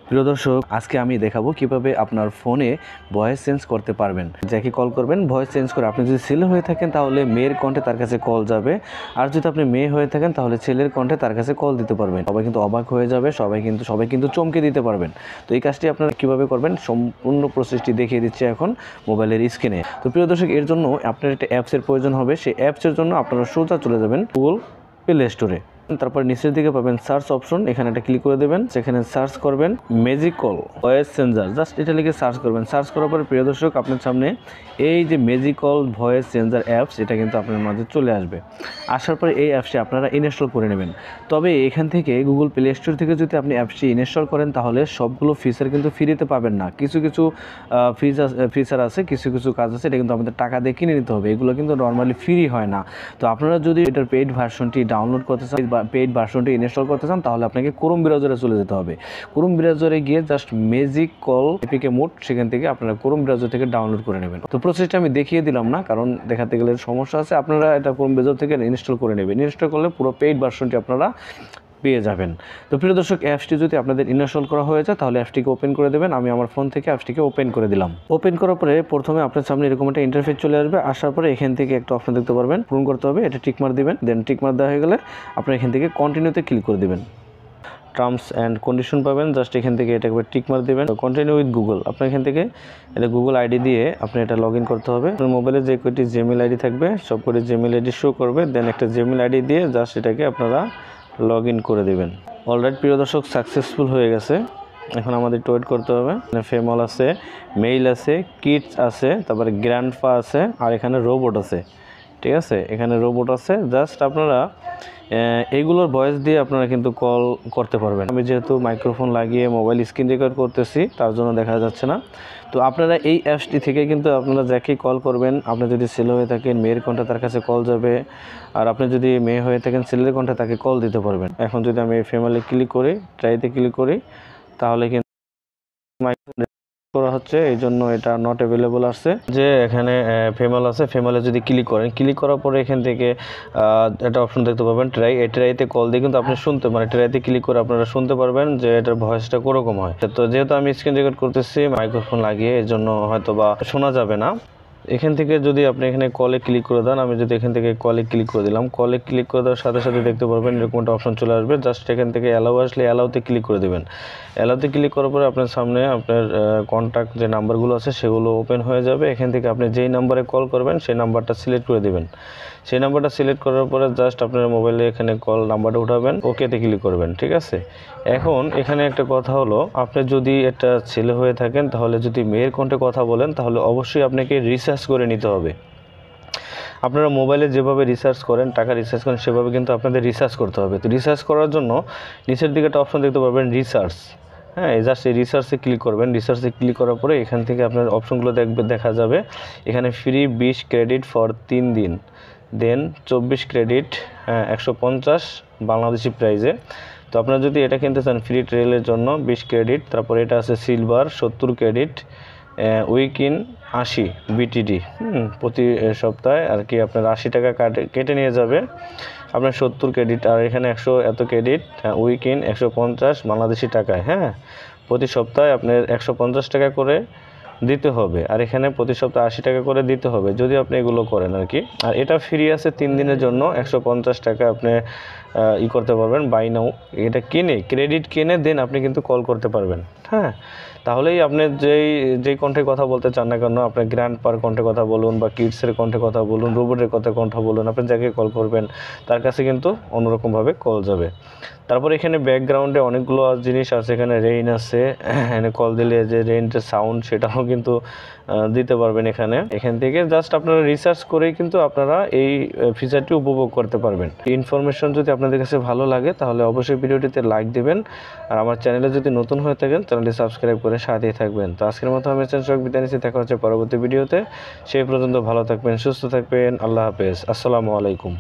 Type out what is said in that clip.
প্রিয় দর্শক, আজকে আমি দেখাবো কিভাবে আপনার ফোনে ভয়েস চেঞ্জ করতে পারবেন। যাকে কল করবেন ভয়েস চেঞ্জ করে, আপনি যদি ছেলে হয়ে থাকেন তাহলে মেয়ের কণ্ঠে তার কাছে কল যাবে, আর যদি আপনি মেয়ে হয়ে থাকেন তাহলে ছেলের কণ্ঠে তার কাছে কল দিতে পারবেন। সবাই কিন্তু অবাক হয়ে যাবে, সবাই কিন্তু চমকে দিতে পারবেন। তো এই কাজটি আপনারা কিভাবে করবেন সম্পূর্ণ প্রসেসটি দেখিয়ে দিচ্ছে এখন মোবাইলের স্ক্রিনে। তো প্রিয় দর্শক, এর জন্য আপনার একটা অ্যাপসের প্রয়োজন হবে। সেই অ্যাপসের জন্য আপনারা সোজা চলে যাবেন গুগল প্লে স্টোরে। তারপর নিচের দিকে পাবেন সার্চ অপশন, এখানে একটা ক্লিক করে দেবেন। সেখানে সার্চ করবেন magic call voice changer, just এটা লিখে সার্চ করবেন। সার্চ করার পরে প্রিয় দর্শক, আপনার সামনে এই যে magic call voice changer apps, এটা কিন্তু আপনার মাঝে চলে আসবে। আসার পরে এই অ্যাপসটি আপনারা ইনস্টল করে নেবেন। তবে এখান থেকে গুগল প্লে স্টোর থেকে যদি আপনি অ্যাপসটি ইনস্টল করেন তাহলে সবগুলো ফিচার কিন্তু ফ্রিতে পাবেন না। কিছু ফিচার আছে, কিছু কাজ আছে, এটা কিন্তু আমাদের টাকা দিয়ে কিনে নিতে হবে। এগুলো কিন্তু নর্মালি ফ্রি হয় না। তো আপনারা যদি এটার পেইড ভার্সনটি ডাউনলোড করতে চান, পেইড ভার্সনটি ইনস্টল করতে চান, তাহলে আপনাকে ক্রোম ব্রাউজারে চলে যেতে হবে। ক্রোম ব্রাউজারে গিয়ে just magic call APK mode, সেখান থেকে আপনারা ক্রোম ব্রাউজার থেকে ডাউনলোড করে নেবেন। তো প্রসেসটা আমি দেখিয়ে দিলাম না, কারণ দেখাতে গেলে সমস্যা আছে। আপনারা এটা ক্রোম ব্রাউজার থেকে ইনস্টল করে নেবেন। ইনস্টল করলে পুরো পেইড ভার্সনটি আপনারা পেয়ে যাবেন। তো প্রিয় দর্শক, অ্যাপসটি যদি আপনাদের ইনস্টল করা হয়ে যায় তাহলে অ্যাপসটিকে ওপেন করে দেবেন। আমি আমার ফোন থেকে অ্যাপসটিকে ওপেন করে দিলাম। ওপেন করার পরে প্রথমে আপনার সামনে এরকম একটা ইন্টারফেস চলে আসবে। আসার পরে এখান থেকে একটা অপশন দেখতে পারবেন, পূরণ করতে হবে। এটা টিকমার্ক দিবেন। দেন টিকমার্ক দেওয়া হয়ে গেলে আপনার এখান থেকে কন্টিনিউতে ক্লিক করে দেবেন। টার্মস অ্যান্ড কন্ডিশন পাবেন, জাস্ট এখান থেকে এটা একবার টিকমার্ক দেবেন। কন্টিনিউ উইথ গুগল, আপনার এখান থেকে এটা গুগল আইডি দিয়ে আপনি এটা লগ ইন করতে হবে। আপনার মোবাইলে যে কয়টি জিমেইল আইডি থাকবে সব কটি জিমেইল আইডি শো করবে। দেন একটা জিমেইল আইডি দিয়ে জাস্ট এটাকে আপনারা লগ ইন করে দেবেন। অলরাইট প্রিয় দর্শক, সাকসেসফুল হয়ে গেছে। এখন আমাদের একটু ওয়েট করতে হবে। ফেমল আছে, মেইল আছে, কিডস আছে, তারপরে গ্র্যান্ডপা আছে, আর এখানে রোবট আছে। ঠিক আছে, এখানে রোবট আছে। জাস্ট আপনারা এইগুলোর ভয়েস দিয়ে আপনারা কিন্তু কল করতে পারবেন। আমি যেহেতু মাইক্রোফোন লাগিয়ে মোবাইল স্ক্রিন রেকর্ড করতেছি, তার জন্য দেখা যাচ্ছে না। তো আপনারা এই অ্যাপসটি থেকে কিন্তু আপনারা যাকেই কল করবেন, আপনি যদি ছেলে হয়ে থাকেন মেয়ের কণ্ঠে তার কাছে কল যাবে, আর আপনি যদি মেয়ে হয়ে থাকেন ছেলের কণ্ঠে তাকে কল দিতে পারবেন। এখন যদি আমি ফ্যামিলি ক্লিক করি, ট্রাইতে ক্লিক করি, তাহলে কিন্তু করা হচ্ছে, এই জন্য এটা নট অ্যাভেলেবল আসছে। যে এখানে ফেমাল আছে, ফেমালে যদি ক্লিক করেন, ক্লিক করার পরে এখান থেকে একটা অপশন দেখতে পাবেন ট্রাই। এই ট্রাইতে কল দিয়ে কিন্তু আপনি ট্রাইতে ক্লিক করে আপনারা শুনতে পারবেন যে এটার ভয়েসটা কোরকম হয়। তো যেহেতু আমি স্ক্রিন রেকর্ড করতেছি মাইক্রোফোন লাগিয়ে, এর জন্য হয়তো বা শোনা যাবে না। এখান থেকে যদি আপনি এখানে কলে ক্লিক করে দেন, আমি যদি এখান থেকে কলে ক্লিক করে দিলাম, কলে ক্লিক করে দেওয়ার সাথে সাথে দেখতে পারবেন এরকম একটা অপশন চলে আসবে। জাস্ট এখান থেকে অ্যালাউ আসলে অ্যালাউতে ক্লিক করে দেবেন। অ্যালাউতে ক্লিক করার পরে আপনার সামনে আপনার কন্ট্যাক্ট যে নাম্বারগুলো আছে সেগুলো ওপেন হয়ে যাবে। এখান থেকে আপনি যেই নাম্বারে কল করবেন সেই নাম্বারটা সিলেক্ট করে দেবেন। সেই নাম্বারটা সিলেক্ট করার পরে জাস্ট আপনার মোবাইলে এখানে কল নাম্বারটা উঠাবেন, ওকেতে ক্লিক করবেন। ঠিক আছে, এখন এখানে একটা কথা হলো, আপনি যদি একটা ছেলে হয়ে থাকেন তাহলে যদি মেয়ের কণ্ঠে কথা বলেন তাহলে অবশ্যই আপনাকে রিসার্চ করে নিতে হবে। আপনারা মোবাইলে যেভাবে রিসার্চ করেন, টাকা রিসার্চ করেন, সেভাবে কিন্তু আপনাদের রিসার্চ করতে হবে। তো রিসার্চ করার জন্য নিচের দিকে একটা অপশন দেখতে পাবেন রিসার্চ। হ্যাঁ, জাস্ট এই রিসার্চে ক্লিক করবেন। রিসার্চে ক্লিক করার পরে এখান থেকে আপনার অপশনগুলো দেখা যাবে। এখানে ফ্রি 20 ক্রেডিট ফর 3 দিন, দেন 24 ক্রেডিট 150 বাংলাদেশি প্রাইজে। তো আপনারা যদি এটা কিনতে চান ফ্রি ট্রায়ালের জন্য 20 ক্রেডিট, তারপরে এটা আছে সিলভার 70 ক্রেডিট, উইকিন 80 বিটিডি, প্রতি সপ্তাহে আর কি আপনার 80 টাকা কেটে নিয়ে যাবে আপনার 70 ক্রেডিট। আর এখানে 100 এত ক্রেডিট, উইকিন 150 বাংলাদেশি টাকায়। হ্যাঁ, প্রতি সপ্তাহে আপনার 150 টাকা করে দিতে হবে, আর এখানে প্রতি সপ্তাহে 80 টাকা করে দিতে হবে যদি আপনি এগুলো করেন আর কি। আর এটা ফ্রি আছে 3 দিনের জন্য, 150 টাকা আপনি করতে পারবেন বাই নাও। এটা কিনে ক্রেডিট কিনে দেন আপনি কিন্তু কল করতে পারবেন। হ্যাঁ, তাহলেই আপনি যেই কণ্ঠে কথা বলতে চান না কেন, আপনার গ্র্যান্ডপার কণ্ঠে কথা বলুন বা কিডসের কণ্ঠে কথা বলুন, রোবটের কথা বলুন, আপনি যাকে কল করবেন তার কাছে কিন্তু অন্যরকমভাবে কল যাবে। তারপর এখানে ব্যাকগ্রাউন্ডে অনেকগুলো জিনিস আছে, এখানে রেইন আছে, এখানে কল দিলে যে রেইনটা সাউন্ড সেটাও কিন্তু দিতে পারবেন এখান থেকে। জাস্ট আপনারা রিসার্চ করেই কিন্তু আপনারা এই ফিচারটি উপভোগ করতে পারবেন। ইনফরমেশন যদি আপনাদের কাছে ভালো লাগে তাহলে অবশ্যই ভিডিওটিতে লাইক দেবেন, আর আমার চ্যানেলে যদি নতুন হয়ে থাকেন চ্যানেলটি সাবস্ক্রাইব করে সাথেই থাকবেন। তো আজকের মতো আমি বিদায় নিচ্ছি, দেখা হচ্ছে পরবর্তী ভিডিওতে। সেই পর্যন্ত ভালো থাকবেন, সুস্থ থাকবেন, আল্লাহ হাফেজ, আসসালামু আলাইকুম।